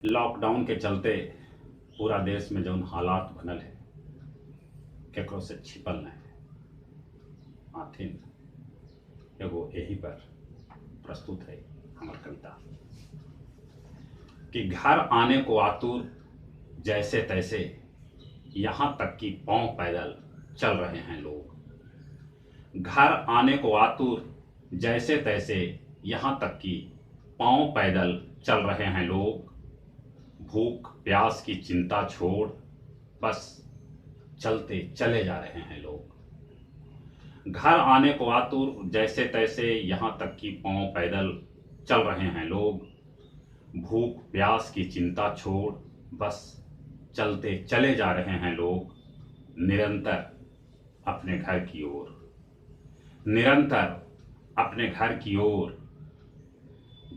Lockdown के चलते पूरा देश में जौन हालात बनल है केकरो से छिपल नहीं। आथिन एगो यही पर प्रस्तुत है हमार कविता कि घर आने को आतुर जैसे तैसे यहाँ तक कि पांव पैदल चल रहे हैं लोग। घर आने को आतुर जैसे तैसे यहाँ तक कि पांव पैदल चल रहे हैं लोग। भूख प्यास की चिंता छोड़ बस चलते चले जा रहे हैं लोग। घर आने को आतुर जैसे तैसे यहाँ तक कि पांव पैदल चल रहे हैं लोग। भूख प्यास की चिंता छोड़ बस चलते चले जा रहे हैं लोग। निरंतर अपने घर की ओर, निरंतर अपने घर की ओर।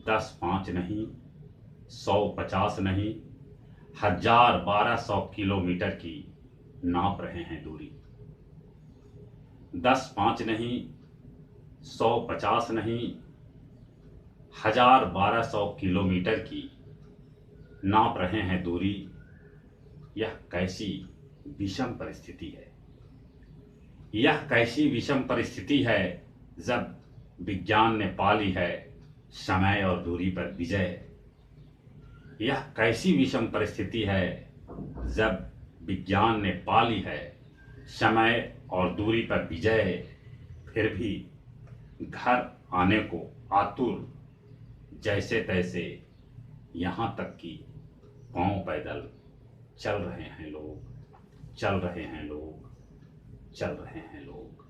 10-5 नहीं, 100-50 नहीं, 1000-1200 किलोमीटर की नाप रहे हैं दूरी। 10-5 नहीं, 100-50 नहीं, 1000-1200 किलोमीटर की नाप रहे हैं दूरी। यह कैसी विषम परिस्थिति है, यह कैसी विषम परिस्थिति है जब विज्ञान ने पा ली है समय और दूरी पर विजय। यह कैसी विषम परिस्थिति है जब विज्ञान ने पा ली है समय और दूरी पर विजय। फिर भी घर आने को आतुर जैसे तैसे यहाँ तक कि पांव पैदल चल रहे हैं लोग, चल रहे हैं लोग, चल रहे हैं लोग।